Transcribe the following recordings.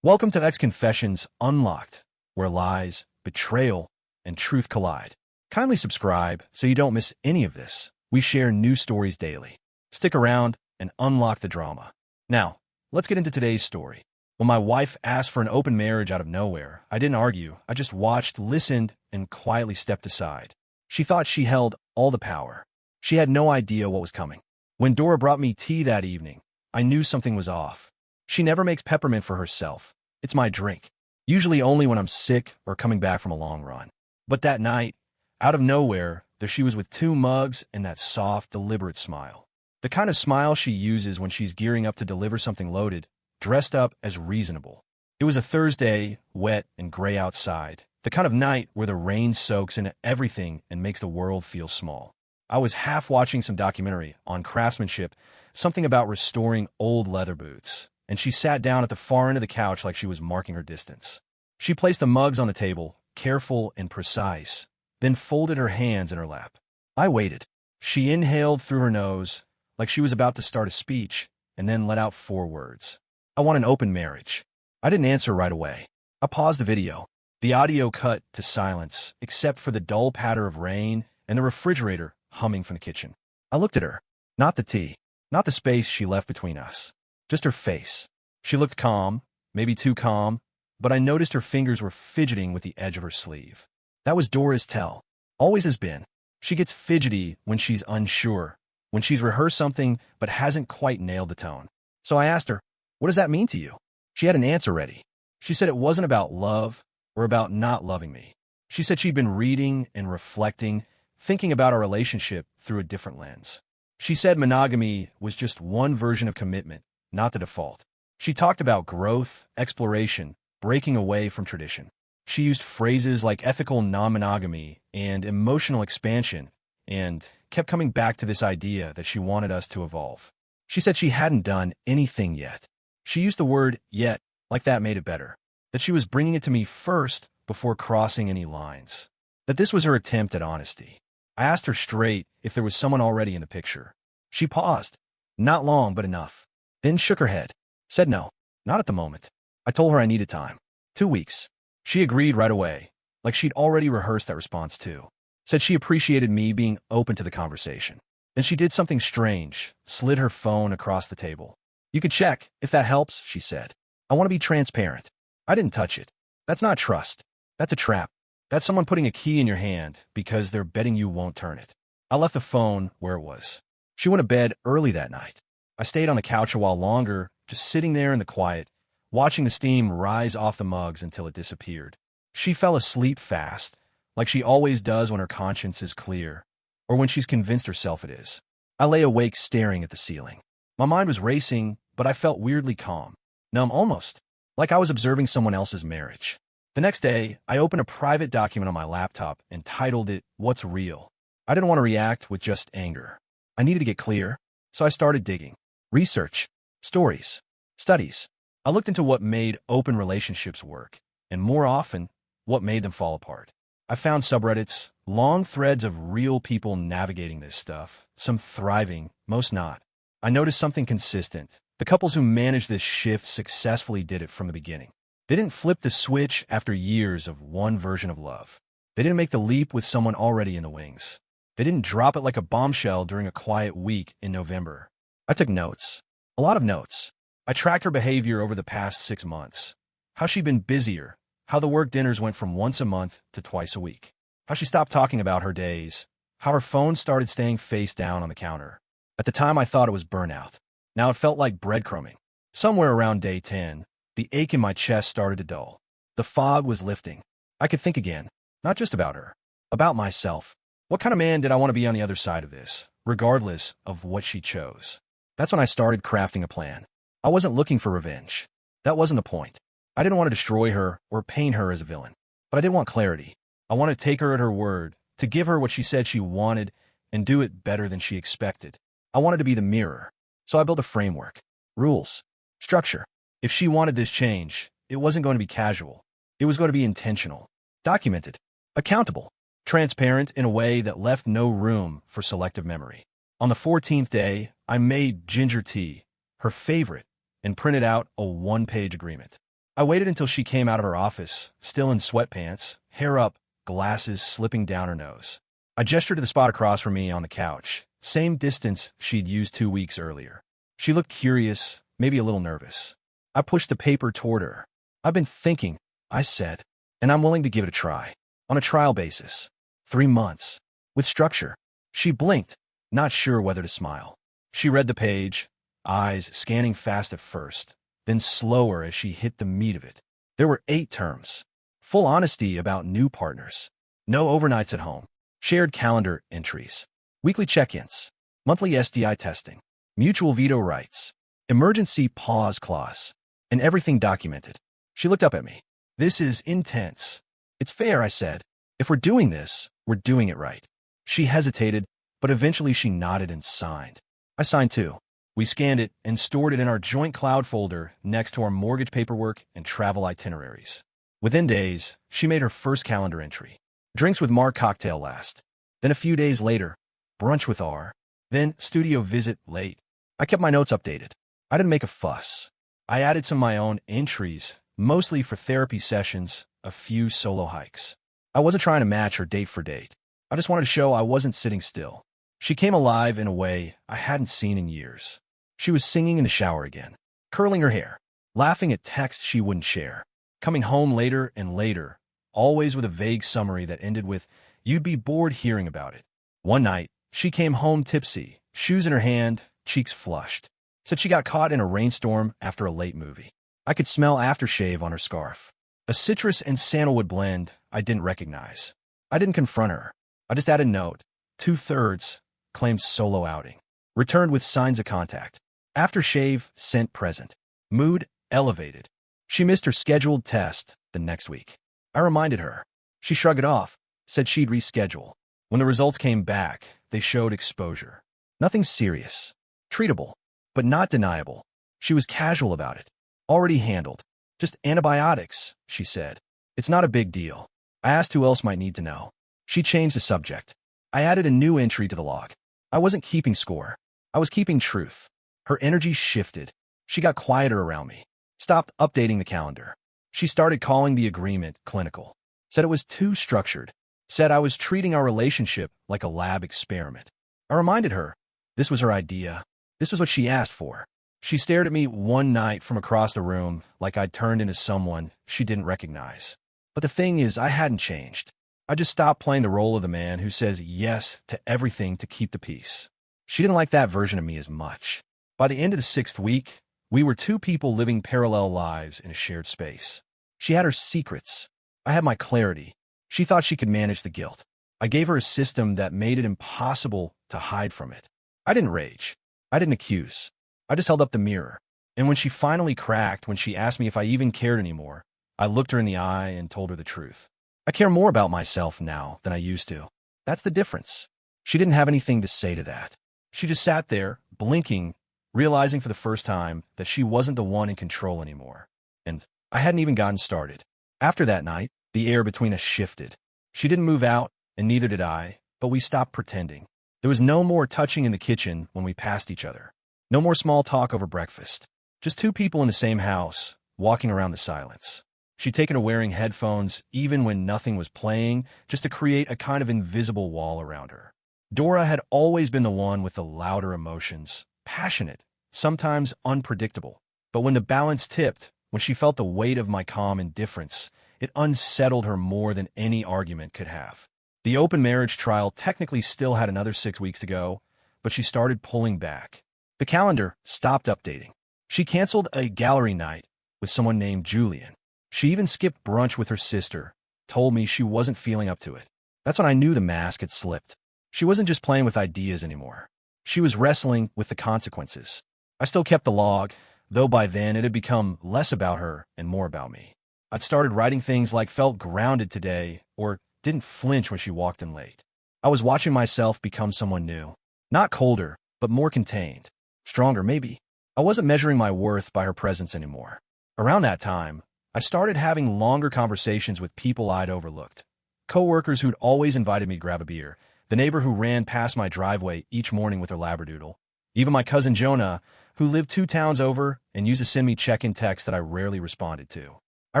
Welcome to Ex-Confessions Unlocked, where lies, betrayal, and truth collide. Kindly subscribe so you don't miss any of this. We share new stories daily. Stick around and unlock the drama. Now, let's get into today's story. When my wife asked for an open marriage out of nowhere, I didn't argue. I just watched, listened, and quietly stepped aside. She thought she held all the power. She had no idea what was coming. When Dora brought me tea that evening, I knew something was off. She never makes peppermint for herself. It's my drink, usually only when I'm sick or coming back from a long run. But that night, out of nowhere, there she was with two mugs and that soft, deliberate smile. The kind of smile she uses when she's gearing up to deliver something loaded, dressed up as reasonable. It was a Thursday, wet and gray outside, the kind of night where the rain soaks into everything and makes the world feel small. I was half watching some documentary on craftsmanship, something about restoring old leather boots, and she sat down at the far end of the couch like she was marking her distance. She placed the mugs on the table, careful and precise, then folded her hands in her lap. I waited. She inhaled through her nose, like she was about to start a speech, and then let out 4 words. I want an open marriage. I didn't answer right away. I paused the video. The audio cut to silence, except for the dull patter of rain and the refrigerator humming from the kitchen. I looked at her. Not the tea, not the space she left between us. Just her face. She looked calm, maybe too calm, but I noticed her fingers were fidgeting with the edge of her sleeve. That was Dora's tell. Always has been. She gets fidgety when she's unsure, when she's rehearsed something but hasn't quite nailed the tone. So I asked her, "What does that mean to you?" She had an answer ready. She said it wasn't about love or about not loving me. She said she'd been reading and reflecting, thinking about our relationship through a different lens. She said monogamy was just one version of commitment, not the default. She talked about growth, exploration, breaking away from tradition. She used phrases like ethical non-monogamy and emotional expansion, and kept coming back to this idea that she wanted us to evolve. She said she hadn't done anything yet. She used the word yet, like that made it better. That she was bringing it to me first before crossing any lines. That this was her attempt at honesty. I asked her straight if there was someone already in the picture. She paused. Not long, but enough. Then shook her head. Said no, not at the moment. I told her I needed time. 2 weeks. She agreed right away, like she'd already rehearsed that response too. Said she appreciated me being open to the conversation. Then she did something strange, slid her phone across the table. "You could check, if that helps," she said. "I want to be transparent." I didn't touch it. That's not trust. That's a trap. That's someone putting a key in your hand because they're betting you won't turn it. I left the phone where it was. She went to bed early that night. I stayed on the couch a while longer, just sitting there in the quiet, watching the steam rise off the mugs until it disappeared. She fell asleep fast, like she always does when her conscience is clear, or when she's convinced herself it is. I lay awake staring at the ceiling. My mind was racing, but I felt weirdly calm. Numb almost, like I was observing someone else's marriage. The next day, I opened a private document on my laptop and titled it, "What's Real?" I didn't want to react with just anger. I needed to get clear, so I started digging. Research, stories, studies. I looked into what made open relationships work, and more often, what made them fall apart. I found subreddits, long threads of real people navigating this stuff, some thriving, most not. I noticed something consistent. The couples who managed this shift successfully did it from the beginning. They didn't flip the switch after years of one version of love. They didn't make the leap with someone already in the wings. They didn't drop it like a bombshell during a quiet week in November. I took notes. A lot of notes. I tracked her behavior over the past 6 months. How she'd been busier. How the work dinners went from once a month to twice a week. How she stopped talking about her days. How her phone started staying face down on the counter. At the time, I thought it was burnout. Now it felt like breadcrumbing. Somewhere around day 10, the ache in my chest started to dull. The fog was lifting. I could think again, not just about her, about myself. What kind of man did I want to be on the other side of this, regardless of what she chose? That's when I started crafting a plan. I wasn't looking for revenge. That wasn't the point. I didn't want to destroy her or paint her as a villain. But I did want clarity. I wanted to take her at her word, to give her what she said she wanted, and do it better than she expected. I wanted to be the mirror. So I built a framework. Rules. Structure. If she wanted this change, it wasn't going to be casual. It was going to be intentional. Documented. Accountable. Transparent in a way that left no room for selective memory. On the 14th day, I made ginger tea, her favorite, and printed out a 1-page agreement. I waited until she came out of her office, still in sweatpants, hair up, glasses slipping down her nose. I gestured to the spot across from me on the couch, same distance she'd used 2 weeks earlier. She looked curious, maybe a little nervous. I pushed the paper toward her. "I've been thinking," I said, "and I'm willing to give it a try. On a trial basis. 3 months. With structure." She blinked, not sure whether to smile. She read the page, eyes scanning fast at first, then slower as she hit the meat of it. There were 8 terms. Full honesty about new partners. No overnights at home. Shared calendar entries. Weekly check-ins. Monthly STI testing. Mutual veto rights. Emergency pause clause. And everything documented. She looked up at me. "This is intense." "It's fair," I said. "If we're doing this, we're doing it right." She hesitated, but eventually she nodded and signed. I signed too. We scanned it and stored it in our joint cloud folder next to our mortgage paperwork and travel itineraries. Within days, she made her first calendar entry. Drinks with Mark cocktail last. Then a few days later, brunch with R. Then studio visit late. I kept my notes updated. I didn't make a fuss. I added some of my own entries, mostly for therapy sessions, a few solo hikes. I wasn't trying to match her date for date. I just wanted to show I wasn't sitting still. She came alive in a way I hadn't seen in years. She was singing in the shower again, curling her hair, laughing at texts she wouldn't share, coming home later and later, always with a vague summary that ended with, "You'd be bored hearing about it." One night, she came home tipsy, shoes in her hand, cheeks flushed. Said she got caught in a rainstorm after a late movie. I could smell aftershave on her scarf. A citrus and sandalwood blend I didn't recognize. I didn't confront her. I just added a note. 2/3, claimed solo outing. Returned with signs of contact. Aftershave sent present. Mood elevated. She missed her scheduled test the next week. I reminded her. She shrugged it off, said she'd reschedule. When the results came back, they showed exposure. Nothing serious. Treatable, but not deniable. She was casual about it. Already handled. "Just antibiotics," she said. "It's not a big deal." I asked who else might need to know. She changed the subject. I added a new entry to the log. I wasn't keeping score. I was keeping truth. Her energy shifted. She got quieter around me. Stopped updating the calendar. She started calling the agreement clinical. Said it was too structured. Said I was treating our relationship like a lab experiment. I reminded her. This was her idea. This was what she asked for. She stared at me one night from across the room like I'd turned into someone she didn't recognize. But the thing is, I hadn't changed. I just stopped playing the role of the man who says yes to everything to keep the peace. She didn't like that version of me as much. By the end of the 6th week, we were 2 people living parallel lives in a shared space. She had her secrets. I had my clarity. She thought she could manage the guilt. I gave her a system that made it impossible to hide from it. I didn't rage. I didn't accuse. I just held up the mirror. And when she finally cracked, when she asked me if I even cared anymore, I looked her in the eye and told her the truth. I care more about myself now than I used to. That's the difference. She didn't have anything to say to that. She just sat there, blinking, realizing for the first time that she wasn't the one in control anymore. And I hadn't even gotten started. After that night, the air between us shifted. She didn't move out, and neither did I, but we stopped pretending. There was no more touching in the kitchen when we passed each other. No more small talk over breakfast. Just 2 people in the same house, walking around the silence. She'd taken to wearing headphones even when nothing was playing, just to create a kind of invisible wall around her. Dora had always been the one with the louder emotions, passionate, sometimes unpredictable. But when the balance tipped, when she felt the weight of my calm indifference, it unsettled her more than any argument could have. The open marriage trial technically still had another 6 weeks to go, but she started pulling back. The calendar stopped updating. She canceled a gallery night with someone named Julian. She even skipped brunch with her sister, told me she wasn't feeling up to it. That's when I knew the mask had slipped. She wasn't just playing with ideas anymore. She was wrestling with the consequences. I still kept the log, though by then it had become less about her and more about me. I'd started writing things like "felt grounded today" or "didn't flinch when she walked in late." I was watching myself become someone new. Not colder, but more contained. Stronger, maybe. I wasn't measuring my worth by her presence anymore. Around that time, I started having longer conversations with people I'd overlooked. Coworkers who'd always invited me to grab a beer. The neighbor who ran past my driveway each morning with her labradoodle. Even my cousin Jonah, who lived 2 towns over and used to send me check-in texts that I rarely responded to. I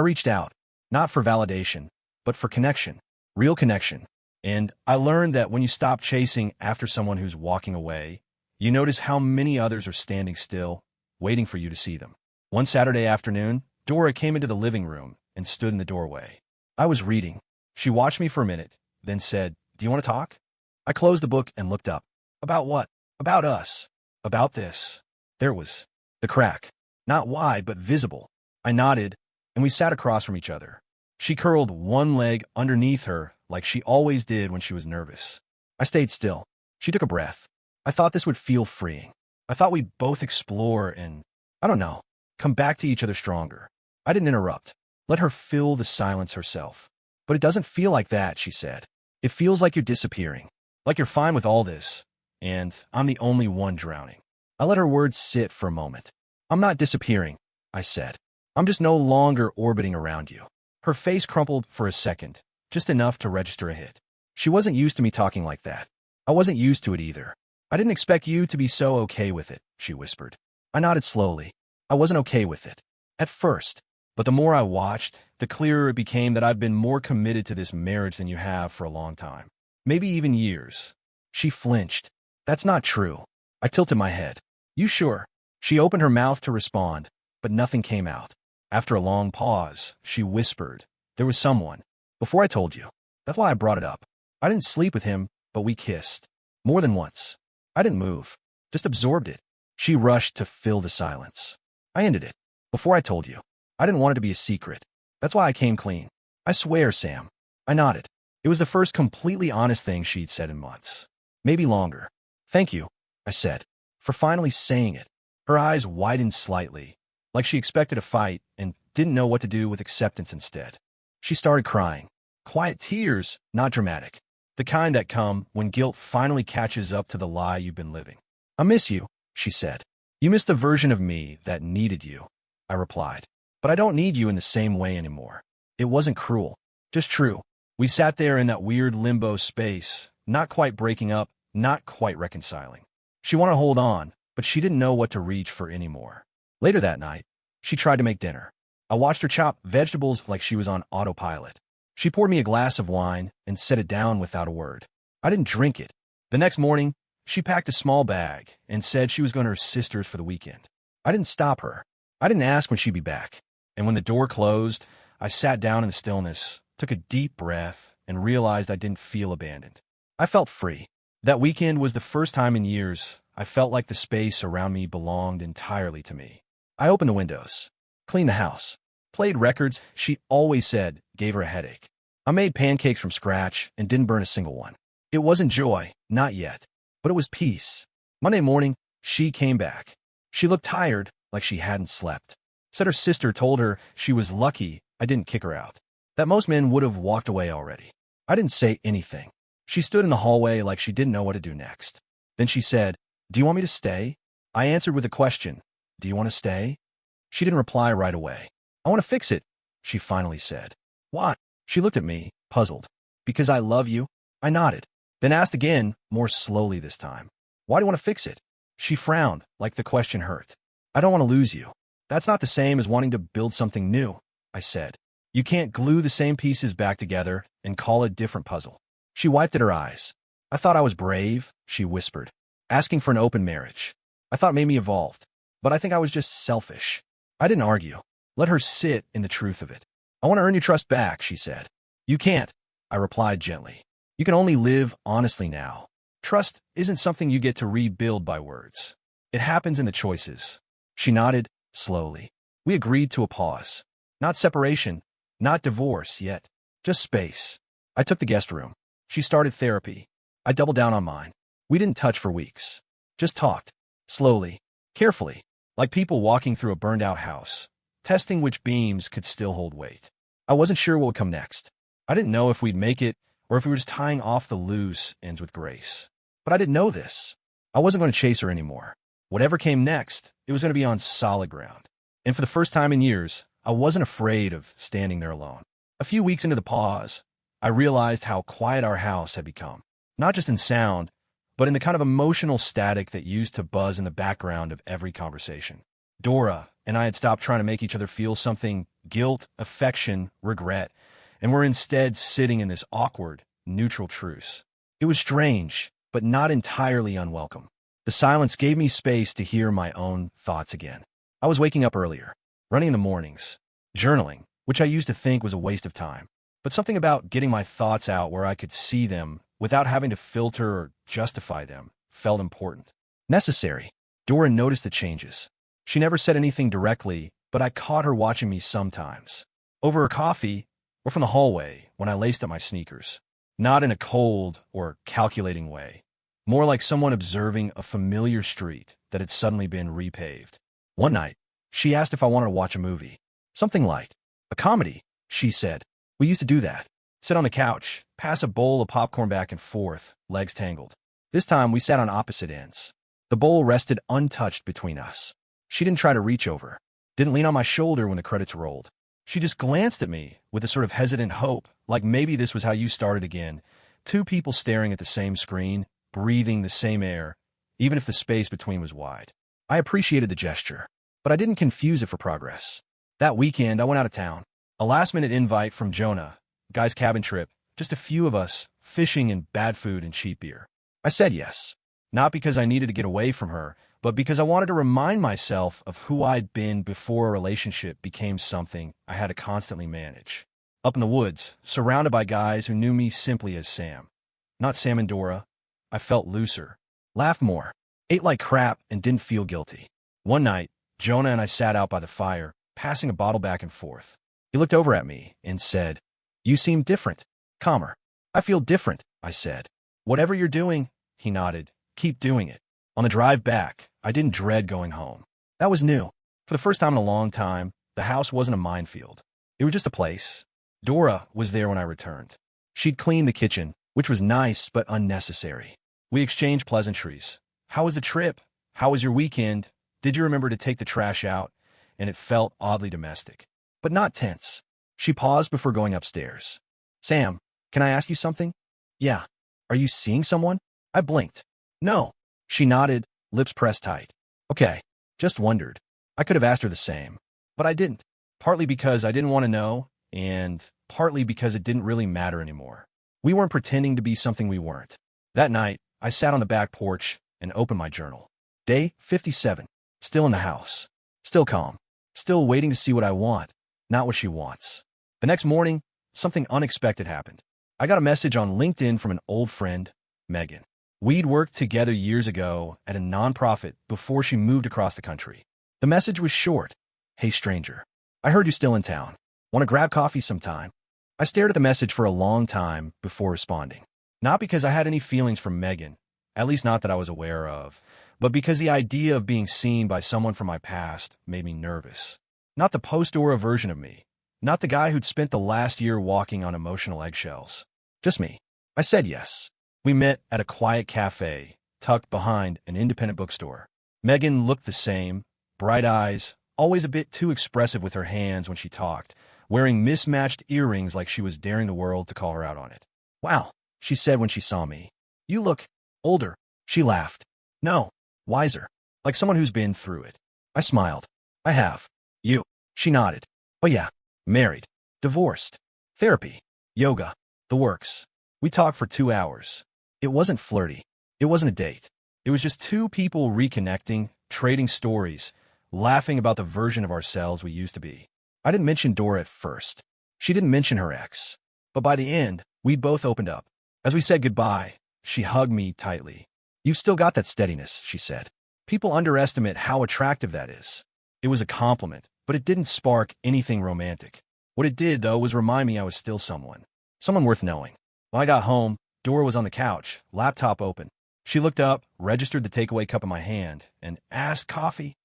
reached out, not for validation, but for connection, real connection. And I learned that when you stop chasing after someone who's walking away, you notice how many others are standing still, waiting for you to see them. One Saturday afternoon, Dora came into the living room and stood in the doorway. I was reading. She watched me for a minute, then said, "Do you want to talk?" I closed the book and looked up. About what? About us. About this. There was the crack. Not wide, but visible. I nodded, and we sat across from each other. She curled one leg underneath her like she always did when she was nervous. I stayed still. She took a breath. I thought this would feel freeing. I thought we'd both explore and, I don't know, come back to each other stronger. I didn't interrupt. Let her fill the silence herself. "But it doesn't feel like that," she said. "It feels like you're disappearing. Like you're fine with all this. And I'm the only one drowning." I let her words sit for a moment. "I'm not disappearing," I said. "I'm just no longer orbiting around you." Her face crumpled for a second, just enough to register a hit. She wasn't used to me talking like that. I wasn't used to it either. "I didn't expect you to be so okay with it," she whispered. I nodded slowly. I wasn't okay with it. At first. But the more I watched, the clearer it became that I've been more committed to this marriage than you have for a long time. Maybe even years. She flinched. "That's not true." I tilted my head. "You sure?" She opened her mouth to respond, but nothing came out. After a long pause, she whispered, "There was someone. Before I told you. That's why I brought it up. I didn't sleep with him, but we kissed. More than once. I didn't move. Just absorbed it." She rushed to fill the silence. I ended it. "Before I told you. I didn't want it to be a secret. That's why I came clean." "I swear, Sam." I nodded. It was the first completely honest thing she'd said in months. Maybe longer. "Thank you," I said, "for finally saying it." Her eyes widened slightly, like she expected a fight and didn't know what to do with acceptance instead. She started crying. Quiet tears, not dramatic. The kind that come when guilt finally catches up to the lie you've been living. "I miss you," she said. "You miss the version of me that needed you," I replied. "But I don't need you in the same way anymore." It wasn't cruel, just true. We sat there in that weird limbo space, not quite breaking up, not quite reconciling. She wanted to hold on, but she didn't know what to reach for anymore. Later that night, she tried to make dinner. I watched her chop vegetables like she was on autopilot. She poured me a glass of wine and set it down without a word. I didn't drink it. The next morning, she packed a small bag and said she was going to her sister's for the weekend. I didn't stop her. I didn't ask when she'd be back. And when the door closed, I sat down in the stillness, took a deep breath, and realized I didn't feel abandoned. I felt free. That weekend was the first time in years I felt like the space around me belonged entirely to me. I opened the windows, cleaned the house, played records she always said gave her a headache. I made pancakes from scratch and didn't burn a single one. It wasn't joy, not yet, but it was peace. Monday morning, she came back. She looked tired, like she hadn't slept. Said her sister told her she was lucky I didn't kick her out, that most men would have walked away already. I didn't say anything. She stood in the hallway like she didn't know what to do next. Then she said, "Do you want me to stay?" I answered with a question. "Do you want to stay?" She didn't reply right away. "I want to fix it," she finally said. "Why?" She looked at me, puzzled. "Because I love you." I nodded, then asked again, more slowly this time. "Why do you want to fix it?" She frowned, like the question hurt. "I don't want to lose you." "That's not the same as wanting to build something new," I said. "You can't glue the same pieces back together and call it a different puzzle." She wiped at her eyes. "I thought I was brave," she whispered. "Asking for an open marriage. I thought made me evolved. But I think I was just selfish." I didn't argue. Let her sit in the truth of it. "I want to earn your trust back," she said. "You can't," I replied gently. "You can only live honestly now. Trust isn't something you get to rebuild by words. It happens in the choices." She nodded, slowly. We agreed to a pause. Not separation, not divorce yet, just space. I took the guest room. She started therapy. I doubled down on mine. We didn't touch for weeks. Just talked. Slowly, carefully, like people walking through a burned-out house, testing which beams could still hold weight. I wasn't sure what would come next. I didn't know if we'd make it or if we were just tying off the loose ends with grace. But I didn't know this. I wasn't going to chase her anymore. Whatever came next, it was going to be on solid ground. And for the first time in years, I wasn't afraid of standing there alone. A few weeks into the pause, I realized how quiet our house had become. Not just in sound, but in the kind of emotional static that used to buzz in the background of every conversation. Dora and I had stopped trying to make each other feel something guilt, affection, regret, and we're instead sitting in this awkward, neutral truce. It was strange, but not entirely unwelcome. The silence gave me space to hear my own thoughts again. I was waking up earlier, running in the mornings, journaling, which I used to think was a waste of time. But something about getting my thoughts out where I could see them without having to filter or justify them felt important. Necessary. Dora noticed the changes. She never said anything directly, but I caught her watching me sometimes. Over her coffee, or from the hallway when I laced up my sneakers. Not in a cold or calculating way. More like someone observing a familiar street that had suddenly been repaved. One night, she asked if I wanted to watch a movie. Something light. A comedy, she said. We used to do that. Sit on the couch, pass a bowl of popcorn back and forth, legs tangled. This time, we sat on opposite ends. The bowl rested untouched between us. She didn't try to reach over. Didn't lean on my shoulder when the credits rolled. She just glanced at me with a sort of hesitant hope, like maybe this was how you started again. Two people staring at the same screen, breathing the same air, even if the space between was wide. I appreciated the gesture, but I didn't confuse it for progress. That weekend, I went out of town. A last-minute invite from Jonah, guy's cabin trip, just a few of us, fishing and bad food and cheap beer. I said yes, not because I needed to get away from her, but because I wanted to remind myself of who I'd been before a relationship became something I had to constantly manage. Up in the woods, surrounded by guys who knew me simply as Sam. Not Sam and Dora. I felt looser, laughed more, ate like crap, and didn't feel guilty. One night, Jonah and I sat out by the fire, passing a bottle back and forth. He looked over at me and said, "You seem different, calmer." "I feel different," I said. "Whatever you're doing," he nodded, "keep doing it." On the drive back, I didn't dread going home. That was new. For the first time in a long time, the house wasn't a minefield. It was just a place. Dora was there when I returned. She'd cleaned the kitchen, which was nice but unnecessary. We exchanged pleasantries. "How was the trip? How was your weekend? Did you remember to take the trash out?" And it felt oddly domestic, but not tense. She paused before going upstairs. "Sam, can I ask you something?" "Yeah." "Are you seeing someone?" I blinked. "No." She nodded, lips pressed tight. "Okay, just wondered." I could have asked her the same, but I didn't. Partly because I didn't want to know, and partly because it didn't really matter anymore. We weren't pretending to be something we weren't. That night, I sat on the back porch and opened my journal. Day 57. Still in the house. Still calm. Still waiting to see what I want, not what she wants. The next morning, something unexpected happened. I got a message on LinkedIn from an old friend, Megan. We'd worked together years ago at a nonprofit before she moved across the country. The message was short. "Hey, stranger. I heard you're still in town. Want to grab coffee sometime?" I stared at the message for a long time before responding. Not because I had any feelings for Megan, at least not that I was aware of, but because the idea of being seen by someone from my past made me nervous. Not the post-Dora version of me. Not the guy who'd spent the last year walking on emotional eggshells. Just me. I said yes. We met at a quiet cafe, tucked behind an independent bookstore. Megan looked the same, bright eyes, always a bit too expressive with her hands when she talked, wearing mismatched earrings like she was daring the world to call her out on it. "Wow," she said when she saw me. "You look older." She laughed. "No, wiser. Like someone who's been through it." I smiled. "I have." "You?" She nodded. "Oh yeah, married, divorced, therapy, yoga, the works." We talked for 2 hours. It wasn't flirty. It wasn't a date. It was just two people reconnecting, trading stories, laughing about the version of ourselves we used to be. I didn't mention Dora at first. She didn't mention her ex. But by the end, we'd both opened up. As we said goodbye, she hugged me tightly. "You've still got that steadiness," she said. "People underestimate how attractive that is." It was a compliment, but it didn't spark anything romantic. What it did, though, was remind me I was still someone worth knowing. When I got home, Dora was on the couch, laptop open. She looked up, registered the takeaway cup in my hand, and asked, "Coffee?"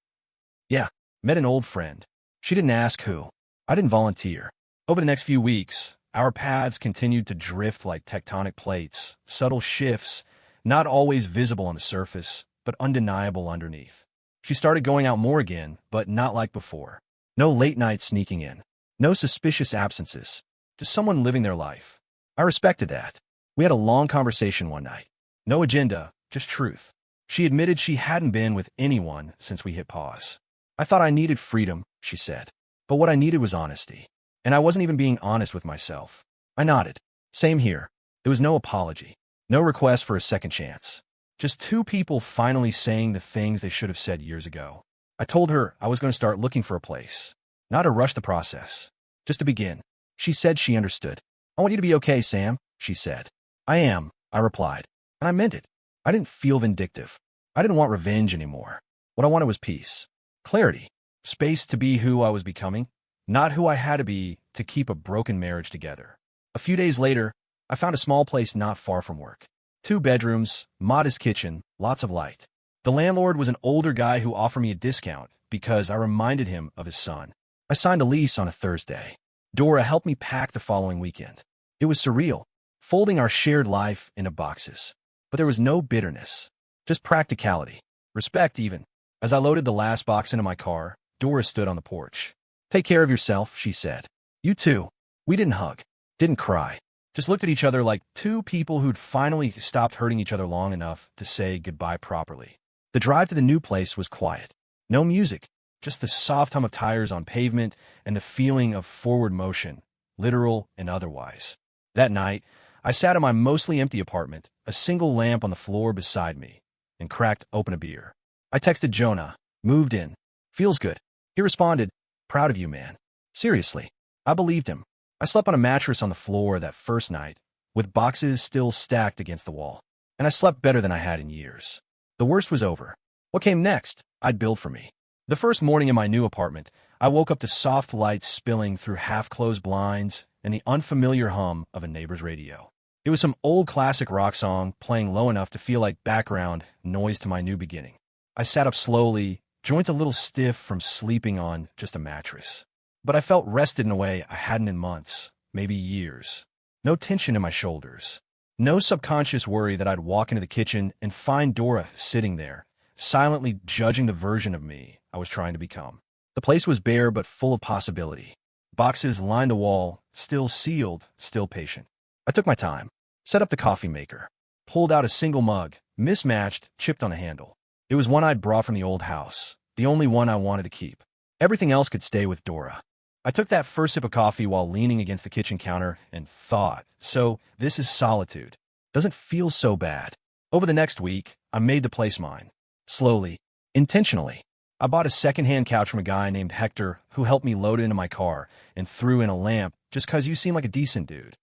"Yeah, met an old friend." She didn't ask who. I didn't volunteer. Over the next few weeks, our paths continued to drift like tectonic plates, subtle shifts, not always visible on the surface, but undeniable underneath. She started going out more again, but not like before. No late nights sneaking in. No suspicious absences. Just someone living their life. I respected that. We had a long conversation one night. No agenda, just truth. She admitted she hadn't been with anyone since we hit pause. "I thought I needed freedom," she said. But what I needed was honesty. And I wasn't even being honest with myself. I nodded. Same here. There was no apology. No request for a second chance. Just two people finally saying the things they should have said years ago. I told her I was going to start looking for a place. Not to rush the process. Just to begin. She said she understood. I want you to be okay, Sam, she said. I am, I replied. And I meant it. I didn't feel vindictive. I didn't want revenge anymore. What I wanted was peace. Clarity. Space to be who I was becoming. Not who I had to be to keep a broken marriage together. A few days later, I found a small place not far from work. 2 bedrooms, modest kitchen, lots of light. The landlord was an older guy who offered me a discount because I reminded him of his son. I signed a lease on a Thursday. Dora helped me pack the following weekend. It was surreal, folding our shared life into boxes. But there was no bitterness, just practicality, respect even. As I loaded the last box into my car, Dora stood on the porch. Take care of yourself, she said. You too. We didn't hug, didn't cry, just looked at each other like two people who'd finally stopped hurting each other long enough to say goodbye properly. The drive to the new place was quiet. No music, just the soft hum of tires on pavement and the feeling of forward motion, literal and otherwise. That night, I sat in my mostly empty apartment, a single lamp on the floor beside me, and cracked open a beer. I texted Jonah, moved in. Feels good. He responded, proud of you, man. Seriously. I believed him. I slept on a mattress on the floor that first night, with boxes still stacked against the wall, and I slept better than I had in years. The worst was over. What came next, I'd build for me. The first morning in my new apartment, I woke up to soft lights spilling through half-closed blinds and the unfamiliar hum of a neighbor's radio. It was some old classic rock song playing low enough to feel like background noise to my new beginning. I sat up slowly, joints a little stiff from sleeping on just a mattress. But I felt rested in a way I hadn't in months, maybe years. No tension in my shoulders. No subconscious worry that I'd walk into the kitchen and find Dora sitting there, silently judging the version of me I was trying to become. The place was bare but full of possibility. Boxes lined the wall, still sealed, still patient. I took my time, set up the coffee maker, pulled out a single mug, mismatched, chipped on the handle. It was one I'd brought from the old house, the only one I wanted to keep. Everything else could stay with Dora. I took that first sip of coffee while leaning against the kitchen counter and thought, so this is solitude. Doesn't feel so bad. Over the next week, I made the place mine. Slowly, intentionally. I bought a secondhand couch from a guy named Hector who helped me load it into my car and threw in a lamp just 'cause you seem like a decent dude.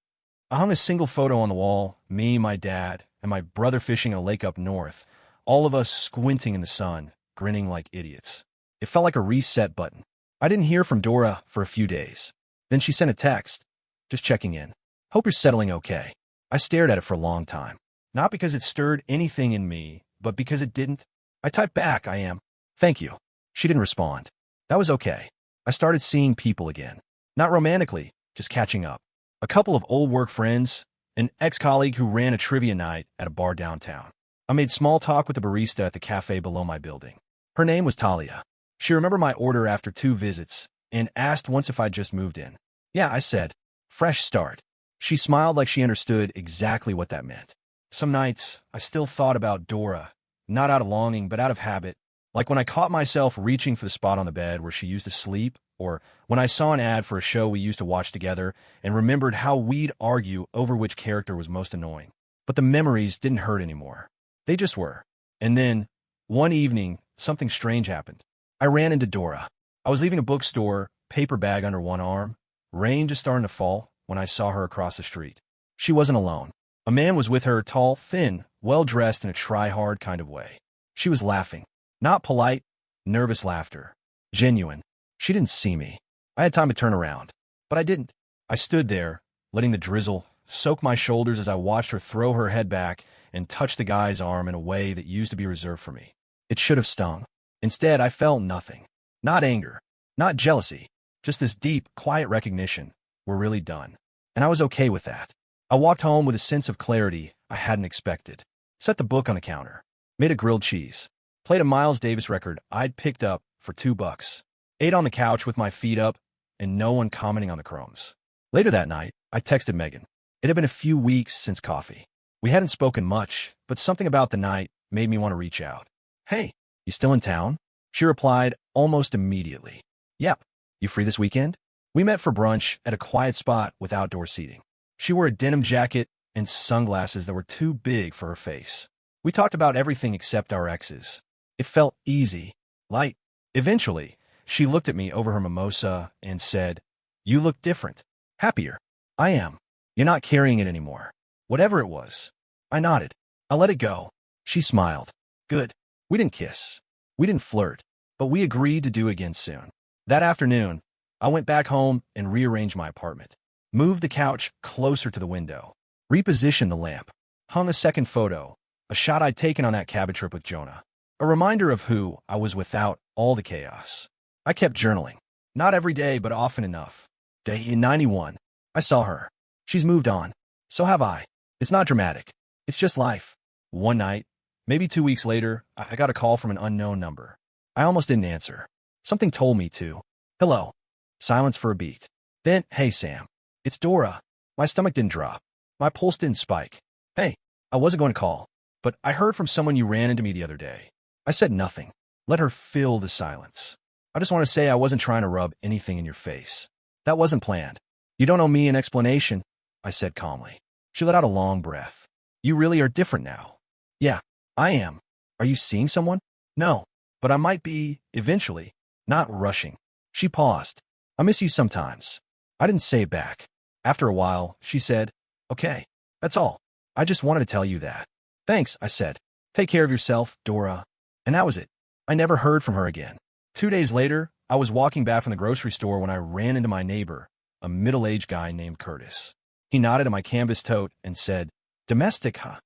I hung a single photo on the wall, me, my dad, and my brother fishing a lake up north, all of us squinting in the sun, grinning like idiots. It felt like a reset button. I didn't hear from Dora for a few days. Then she sent a text, just checking in. Hope you're settling okay. I stared at it for a long time. Not because it stirred anything in me, but because it didn't. I typed back, I am. Thank you. She didn't respond. That was okay. I started seeing people again. Not romantically, just catching up. A couple of old work friends, an ex-colleague who ran a trivia night at a bar downtown. I made small talk with the barista at the cafe below my building. Her name was Talia. She remembered my order after 2 visits and asked once if I'd just moved in. Yeah, I said. Fresh start. She smiled like she understood exactly what that meant. Some nights, I still thought about Dora, not out of longing, but out of habit. Like when I caught myself reaching for the spot on the bed where she used to sleep, or when I saw an ad for a show we used to watch together and remembered how we'd argue over which character was most annoying. But the memories didn't hurt anymore. They just were. And then, one evening, something strange happened. I ran into Dora. I was leaving a bookstore, paper bag under one arm, rain just starting to fall, when I saw her across the street. She wasn't alone. A man was with her, tall, thin, well-dressed in a try-hard kind of way. She was laughing. Not polite, nervous laughter. Genuine. She didn't see me. I had time to turn around. But I didn't. I stood there, letting the drizzle soak my shoulders as I watched her throw her head back and touch the guy's arm in a way that used to be reserved for me. It should have stung. Instead, I felt nothing. Not anger. Not jealousy. Just this deep, quiet recognition. We're really done. And I was okay with that. I walked home with a sense of clarity I hadn't expected. Set the book on the counter. Made a grilled cheese. Played a Miles Davis record I'd picked up for $2. Ate on the couch with my feet up and no one commenting on the crumbs. Later that night, I texted Megan. It had been a few weeks since coffee. We hadn't spoken much, but something about the night made me want to reach out. Hey, you still in town? She replied almost immediately. Yep. You free this weekend? We met for brunch at a quiet spot with outdoor seating. She wore a denim jacket and sunglasses that were too big for her face. We talked about everything except our exes. It felt easy, light. Eventually, she looked at me over her mimosa and said, "You look different. Happier." "I am. You're not carrying it anymore." Whatever it was. I nodded. I let it go. She smiled. Good. We didn't kiss. We didn't flirt. But we agreed to do again soon. That afternoon, I went back home and rearranged my apartment. Moved the couch closer to the window. Repositioned the lamp. Hung a second photo. A shot I'd taken on that cabin trip with Jonah. A reminder of who I was without all the chaos. I kept journaling. Not every day, but often enough. Day 91. I saw her. She's moved on. So have I. It's not dramatic. It's just life. One night, maybe 2 weeks later, I got a call from an unknown number. I almost didn't answer. Something told me to. Hello. Silence for a beat. Then, "Hey, Sam. It's Dora." My stomach didn't drop. My pulse didn't spike. "Hey, I wasn't going to call, but I heard from someone you ran into me the other day." I said nothing. Let her fill the silence. "I just want to say I wasn't trying to rub anything in your face. That wasn't planned." "You don't owe me an explanation," I said calmly. She let out a long breath. "You really are different now." "Yeah, I am." "Are you seeing someone?" "No, but I might be, eventually. Not rushing." She paused. "I miss you sometimes." I didn't say it back. After a while, she said, "Okay, that's all. I just wanted to tell you that." "Thanks," I said. "Take care of yourself, Dora." And that was it. I never heard from her again. 2 days later, I was walking back from the grocery store when I ran into my neighbor, a middle-aged guy named Curtis. He nodded at my canvas tote and said, "Domestic, huh?"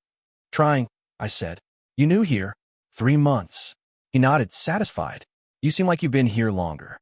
"Trying," I said. "You new here?" 3 months. He nodded, satisfied. "You seem like you've been here longer."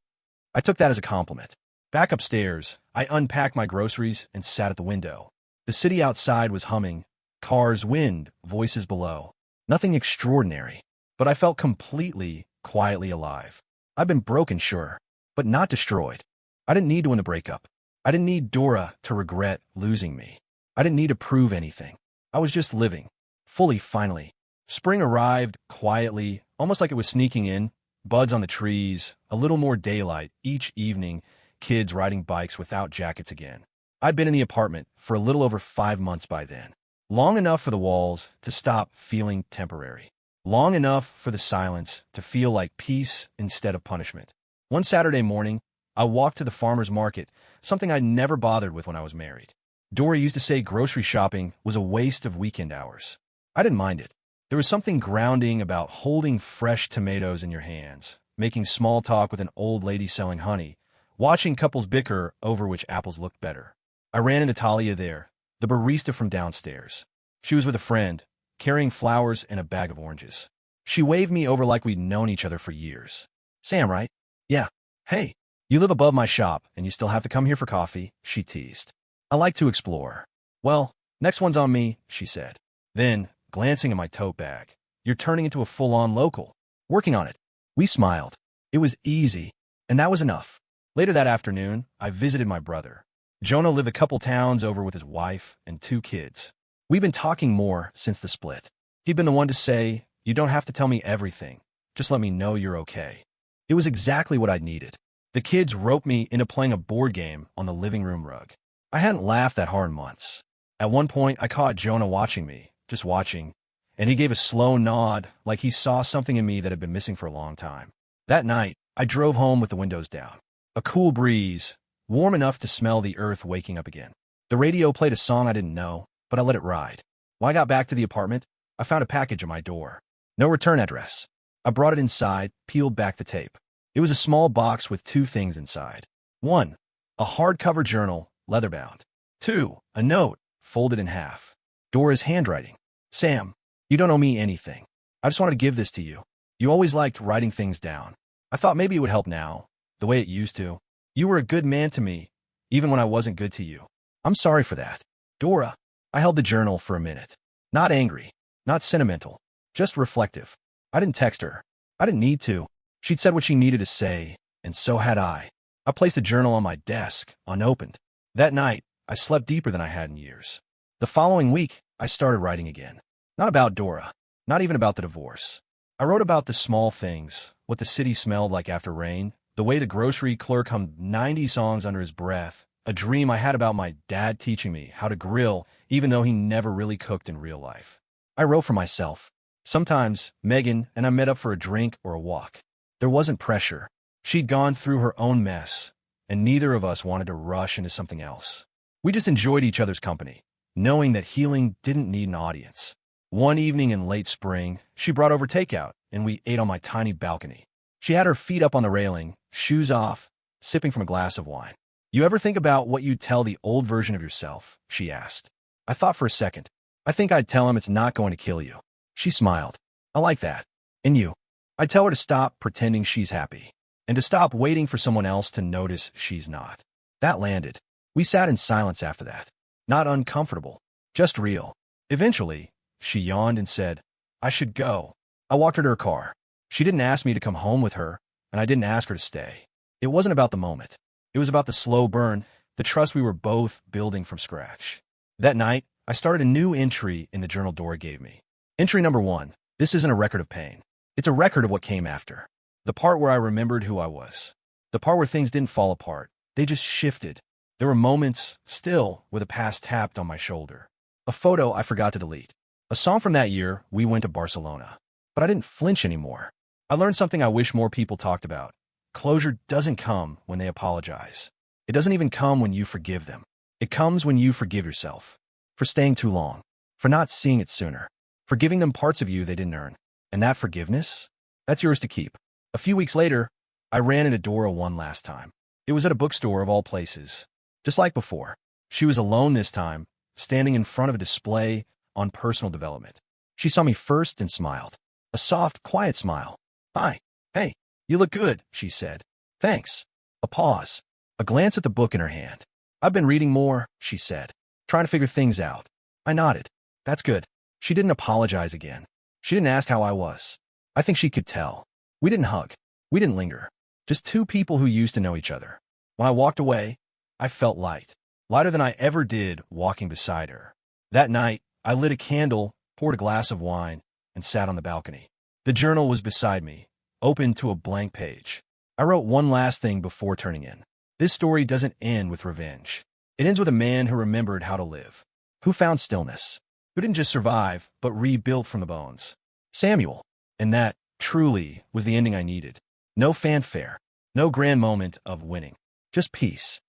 I took that as a compliment. Back upstairs, I unpacked my groceries and sat at the window. The city outside was humming. Cars, wind, voices below. Nothing extraordinary, but I felt completely, quietly alive. I've been broken, sure, but not destroyed. I didn't need to win the breakup. I didn't need Dora to regret losing me. I didn't need to prove anything. I was just living. Fully, finally. Spring arrived, quietly, almost like it was sneaking in. Buds on the trees, a little more daylight each evening, kids riding bikes without jackets again. I'd been in the apartment for a little over 5 months by then. Long enough for the walls to stop feeling temporary. Long enough for the silence to feel like peace instead of punishment. One Saturday morning, I walked to the farmer's market, something I'd never bothered with when I was married. Dora used to say grocery shopping was a waste of weekend hours. I didn't mind it. There was something grounding about holding fresh tomatoes in your hands, making small talk with an old lady selling honey, watching couples bicker over which apples looked better. I ran into Talia there, the barista from downstairs. She was with a friend, carrying flowers and a bag of oranges. She waved me over like we'd known each other for years. "Sam, right?" "Yeah." "Hey, you live above my shop, and you still have to come here for coffee," she teased. "I like to explore." "Well, next one's on me," she said. Then, glancing at my tote bag, "You're turning into a full-on local." "Working on it." We smiled. It was easy, and that was enough. Later that afternoon, I visited my brother. Jonah lived a couple towns over with his wife and 2 kids. We'd been talking more since the split. He'd been the one to say, "You don't have to tell me everything. Just let me know you're okay." It was exactly what I'd needed. The kids roped me into playing a board game on the living room rug. I hadn't laughed that hard in months. At one point, I caught Jonah watching me, just watching, and he gave a slow nod like he saw something in me that had been missing for a long time. That night, I drove home with the windows down. A cool breeze, warm enough to smell the earth waking up again. The radio played a song I didn't know, but I let it ride. When I got back to the apartment, I found a package at my door. No return address. I brought it inside, peeled back the tape. It was a small box with 2 things inside. 1, a hardcover journal, leather-bound. 2, a note, folded in half. Dora's handwriting. "Sam, you don't owe me anything. I just wanted to give this to you. You always liked writing things down. I thought maybe it would help now, the way it used to. You were a good man to me, even when I wasn't good to you. I'm sorry for that. Dora." I held the journal for a minute. Not angry, not sentimental, just reflective. I didn't text her. I didn't need to. She'd said what she needed to say, and so had I. I placed the journal on my desk, unopened. That night, I slept deeper than I had in years. The following week, I started writing again. Not about Dora, not even about the divorce. I wrote about the small things, what the city smelled like after rain, The way the grocery clerk hummed 90 songs under his breath, a dream I had about my dad teaching me how to grill, even though he never really cooked in real life. I wrote for myself. Sometimes, Megan and I met up for a drink or a walk. There wasn't pressure. She'd gone through her own mess, and neither of us wanted to rush into something else. We just enjoyed each other's company, knowing that healing didn't need an audience. One evening in late spring, she brought over takeout, and we ate on my tiny balcony. She had her feet up on the railing, shoes off, sipping from a glass of wine. "You ever think about what you'd tell the old version of yourself?" she asked. I thought for a second. "I think I'd tell him it's not going to kill you." She smiled. "I like that. And you?" "I'd tell her to stop pretending she's happy, and to stop waiting for someone else to notice she's not." That landed. We sat in silence after that. Not uncomfortable, just real. Eventually, she yawned and said, "I should go." I walked her to her car. She didn't ask me to come home with her, and I didn't ask her to stay. It wasn't about the moment. It was about the slow burn, the trust we were both building from scratch. That night, I started a new entry in the journal Dora gave me. Entry number 1. This isn't a record of pain. It's a record of what came after. The part where I remembered who I was. The part where things didn't fall apart. They just shifted. There were moments, still, where the past tapped on my shoulder. A photo I forgot to delete. A song from that year, We Went to Barcelona. But I didn't flinch anymore. I learned something I wish more people talked about. Closure doesn't come when they apologize. It doesn't even come when you forgive them. It comes when you forgive yourself. For staying too long. For not seeing it sooner. For giving them parts of you they didn't earn. And that forgiveness? That's yours to keep. A few weeks later, I ran into Dora one last time. It was at a bookstore of all places. Just like before. She was alone this time, standing in front of a display on personal development. She saw me first and smiled. A soft, quiet smile. "Hi. Hey, you look good," she said. "Thanks." A pause. A glance at the book in her hand. "I've been reading more," she said. "Trying to figure things out." I nodded. "That's good." She didn't apologize again. She didn't ask how I was. I think she could tell. We didn't hug. We didn't linger. Just two people who used to know each other. When I walked away, I felt light. Lighter than I ever did walking beside her. That night, I lit a candle, poured a glass of wine, and sat on the balcony. The journal was beside me, open to a blank page. I wrote one last thing before turning in. This story doesn't end with revenge. It ends with a man who remembered how to live. Who found stillness. Who didn't just survive, but rebuilt from the bones. Samuel. And that, truly, was the ending I needed. No fanfare. No grand moment of winning. Just peace.